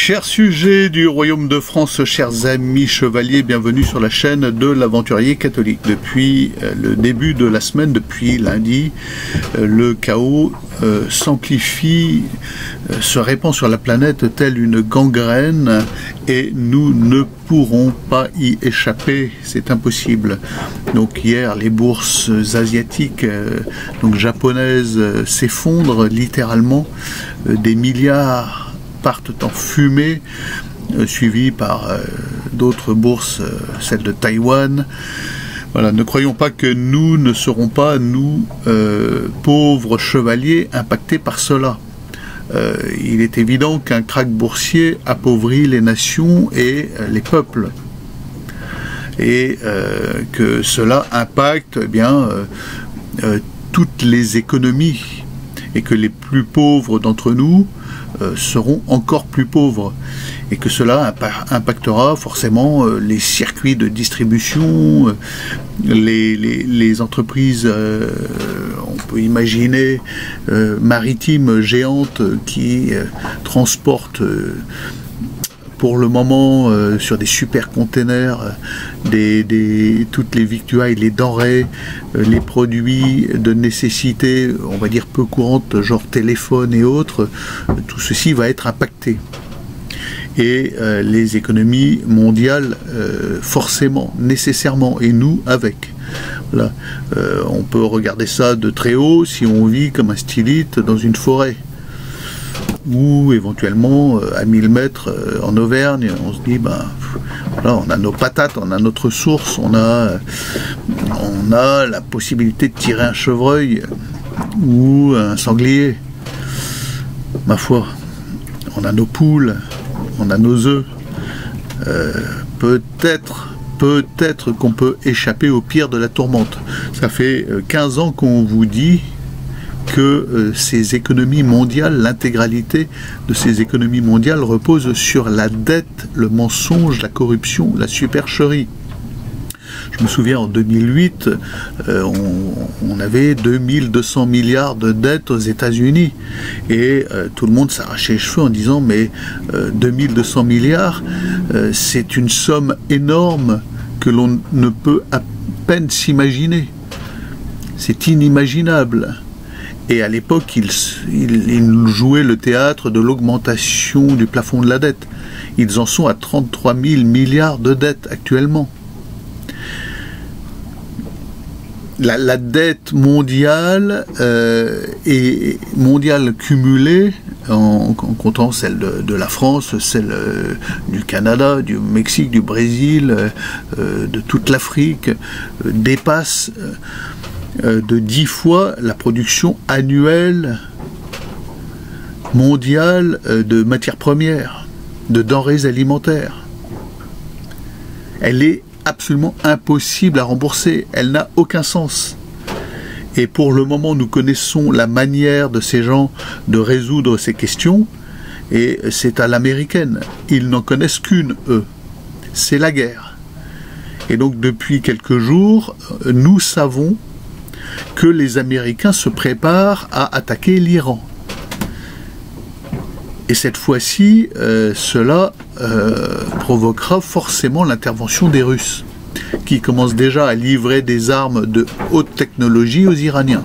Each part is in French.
Chers sujets du Royaume de France, chers amis chevaliers, bienvenue sur la chaîne de l'Aventurier Catholique. Depuis le début de la semaine, depuis lundi, le chaos s'amplifie, se répand sur la planète telle une gangrène et nous ne pourrons pas y échapper, c'est impossible. Donc hier, les bourses asiatiques, donc japonaises, s'effondrent littéralement, des milliards partent en fumée, suivies par d'autres bourses, celle de Taïwan. Voilà, ne croyons pas que nous ne serons pas, nous, pauvres chevaliers, impactés par cela. Il est évident qu'un krach boursier appauvrit les nations et les peuples. Et que cela impacte toutes les économies. Et que les plus pauvres d'entre nous seront encore plus pauvres et que cela impactera forcément les circuits de distribution, les entreprises, on peut imaginer, maritimes géantes qui transportent pour le moment sur des super containers toutes les victuailles, les denrées, les produits de nécessité, on va dire peu courantes, genre téléphone et autres, tout ceci va être impacté. Et les économies mondiales, forcément, nécessairement, et nous avec. Là, on peut regarder ça de très haut si on vit comme un stylite dans une forêt. Ou éventuellement à 1000 mètres en Auvergne, on se dit, ben, là, on a nos patates, on a notre source, on a la possibilité de tirer un chevreuil ou un sanglier. Ma foi, on a nos poules, on a nos œufs. Peut-être qu'on peut échapper au pire de la tourmente. Ça fait 15 ans qu'on vous dit que ces économies mondiales, l'intégralité de ces économies mondiales repose sur la dette, le mensonge, la corruption, la supercherie. Je me souviens en 2008, on avait 2200 milliards de dettes aux États-Unis et tout le monde s'arrachait les cheveux en disant mais 2200 milliards, c'est une somme énorme que l'on ne peut à peine s'imaginer. C'est inimaginable. Et à l'époque, ils jouaient le théâtre de l'augmentation du plafond de la dette. Ils en sont à 33 000 milliards de dettes actuellement. La dette mondiale est mondiale cumulée, en comptant celle de la France, celle du Canada, du Mexique, du Brésil, de toute l'Afrique, dépasse de 10 fois la production annuelle mondiale de matières premières, de denrées alimentaires. Elle est absolument impossible à rembourser, elle n'a aucun sens. Et pour le moment, nous connaissons la manière de ces gens de résoudre ces questions, et c'est à l'américaine. Ils n'en connaissent qu'une, eux. C'est la guerre. Et donc, depuis quelques jours, nous savons que les Américains se préparent à attaquer l'Iran. Et cette fois-ci, cela provoquera forcément l'intervention des Russes, qui commencent déjà à livrer des armes de haute technologie aux Iraniens.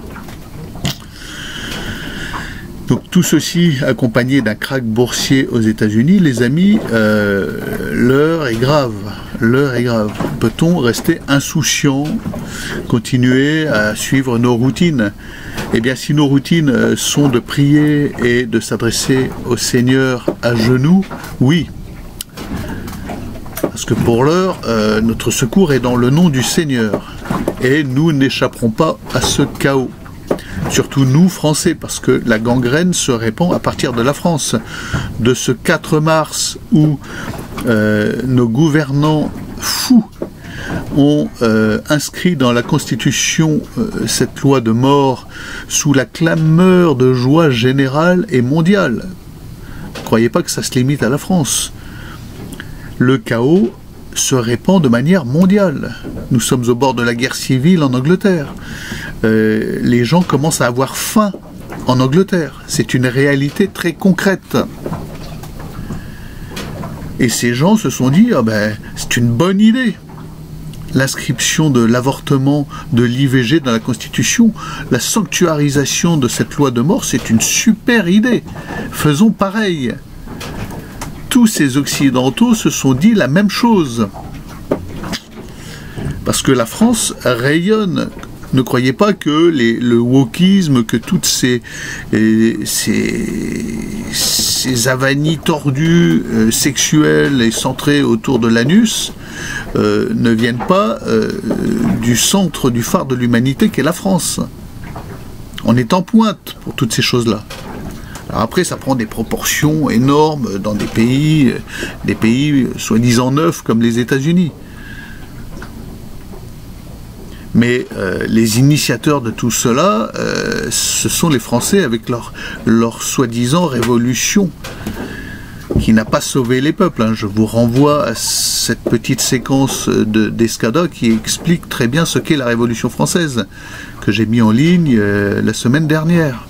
Donc tout ceci accompagné d'un krach boursier aux États-Unis, les amis, l'heure est grave. L'heure est grave. Peut-on rester insouciant, continuer à suivre nos routines? Eh bien, si nos routines sont de prier et de s'adresser au Seigneur à genoux, oui. Parce que pour l'heure, notre secours est dans le nom du Seigneur. Et nous n'échapperons pas à ce chaos. Surtout nous, Français, parce que la gangrène se répand à partir de la France. De ce 4 mars où nos gouvernants fous ont inscrit dans la Constitution cette loi de mort sous la clameur de joie générale et mondiale. Ne croyez pas que ça se limite à la France. Le chaos se répand de manière mondiale. Nous sommes au bord de la guerre civile en Angleterre. Les gens commencent à avoir faim en Angleterre. C'est une réalité très concrète. Et ces gens se sont dit, ah ben, c'est une bonne idée. L'inscription de l'avortement, de l'IVG dans la Constitution, la sanctuarisation de cette loi de mort, c'est une super idée. Faisons pareil. Tous ces Occidentaux se sont dit la même chose. Parce que la France rayonne. Ne croyez pas que le wokisme, que toutes ces avanies tordues, sexuelles et centrées autour de l'anus, ne viennent pas du centre, du phare de l'humanité qu'est la France. On est en pointe pour toutes ces choses-là. Alors après, ça prend des proportions énormes dans des pays soi-disant neufs comme les États-Unis. Mais les initiateurs de tout cela, ce sont les Français avec leur soi-disant révolution, qui n'a pas sauvé les peuples. Hein. Je vous renvoie à cette petite séquence d'Escada qui explique très bien ce qu'est la Révolution française, que j'ai mis en ligne la semaine dernière,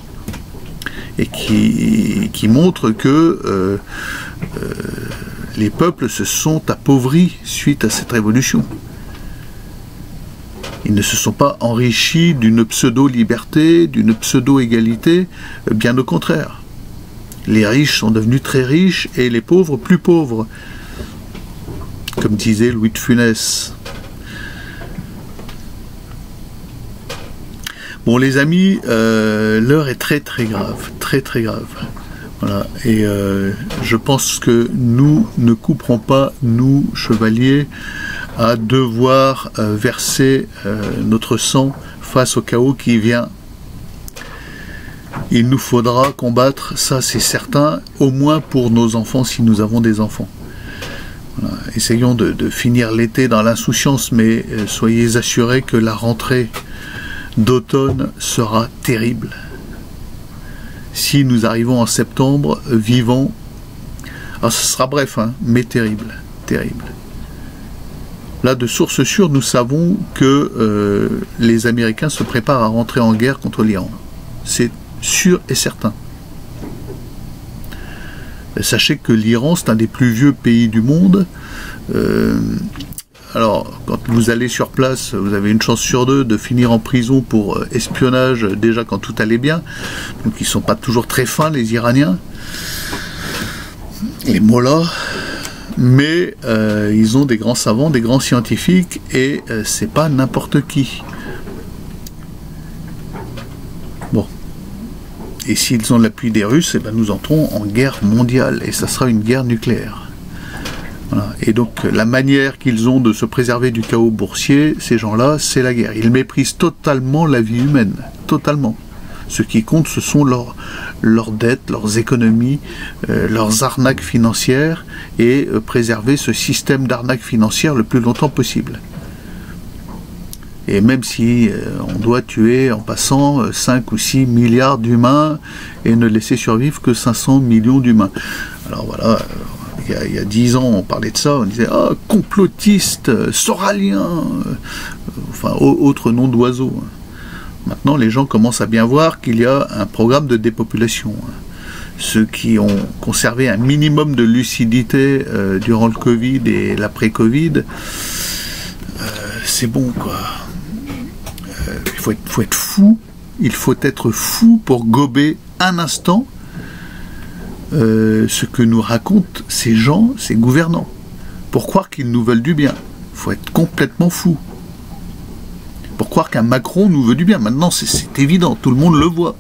et qui montre que les peuples se sont appauvris suite à cette révolution. Ils ne se sont pas enrichis d'une pseudo-liberté, d'une pseudo-égalité, bien au contraire. Les riches sont devenus très riches et les pauvres plus pauvres, comme disait Louis de Funès. Bon les amis, l'heure est très très grave, très très grave. Voilà. Et je pense que nous ne couperons pas, nous, chevaliers, à devoir verser notre sang face au chaos qui vient. Il nous faudra combattre, ça c'est certain, au moins pour nos enfants si nous avons des enfants. Voilà. Essayons de finir l'été dans l'insouciance, mais soyez assurés que la rentrée d'automne sera terrible. Si nous arrivons en septembre, vivant, alors ce sera bref, hein, mais terrible, terrible. Là, de source sûre, nous savons que les Américains se préparent à rentrer en guerre contre l'Iran. C'est sûr et certain. Sachez que l'Iran, c'est un des plus vieux pays du monde. Alors, quand vous allez sur place, vous avez une chance sur deux de finir en prison pour espionnage, déjà quand tout allait bien. Donc, ils ne sont pas toujours très fins, les Iraniens. Les mollahs. Mais ils ont des grands savants, des grands scientifiques, et c'est pas n'importe qui. Bon. Et s'ils ont l'appui des Russes, eh ben nous entrons en guerre mondiale, et ça sera une guerre nucléaire. Voilà. Et donc la manière qu'ils ont de se préserver du chaos boursier, ces gens-là, c'est la guerre. Ils méprisent totalement la vie humaine, totalement. Ce qui compte, ce sont leurs dettes, leurs économies, leurs arnaques financières, et préserver ce système d'arnaques financières le plus longtemps possible. Et même si on doit tuer en passant 5 ou 6 milliards d'humains et ne laisser survivre que 500 millions d'humains. Alors voilà, il y a 10 ans on parlait de ça, on disait ah, complotiste, soralien, enfin autre nom d'oiseau. Maintenant, les gens commencent à bien voir qu'il y a un programme de dépopulation. Ceux qui ont conservé un minimum de lucidité durant le Covid et l'après-Covid, c'est bon, quoi. Il faut être fou. Il faut être fou pour gober un instant ce que nous racontent ces gens, ces gouvernants, pour croire qu'ils nous veulent du bien. Il faut être complètement fou pour croire qu'un Macron nous veut du bien. Maintenant, c'est évident, tout le monde le voit.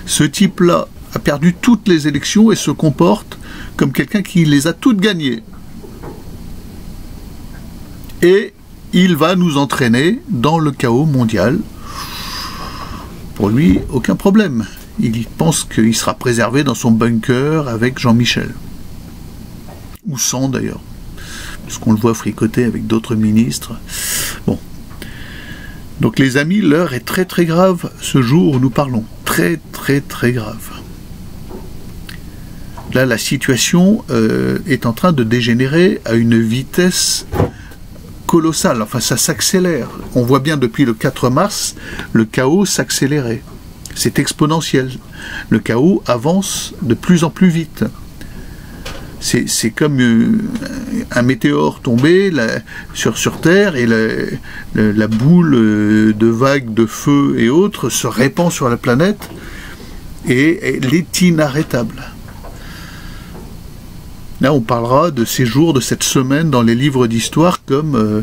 Ce type-là a perdu toutes les élections et se comporte comme quelqu'un qui les a toutes gagnées. Et il va nous entraîner dans le chaos mondial. Pour lui, aucun problème. Il pense qu'il sera préservé dans son bunker avec Jean-Michel. Ou sans, d'ailleurs. Parce qu'on le voit fricoter avec d'autres ministres. Bon. Donc les amis, l'heure est très très grave ce jour où nous parlons. Très très très grave. Là, la situation est en train de dégénérer à une vitesse colossale. Enfin, ça s'accélère. On voit bien depuis le 4 mars, le chaos s'accélérait. C'est exponentiel. Le chaos avance de plus en plus vite. C'est comme un météore tombé sur Terre, et la boule de vagues de feu et autres se répand sur la planète, et elle est inarrêtable. Là, on parlera de ces jours, de cette semaine dans les livres d'histoire comme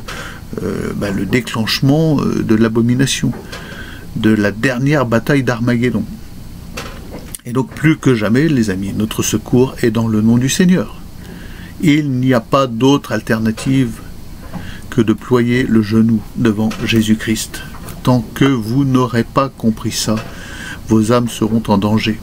le déclenchement de l'abomination, de la dernière bataille d'Armageddon. Et donc, plus que jamais, les amis, notre secours est dans le nom du Seigneur. Il n'y a pas d'autre alternative que de ployer le genou devant Jésus-Christ. Tant que vous n'aurez pas compris ça, vos âmes seront en danger.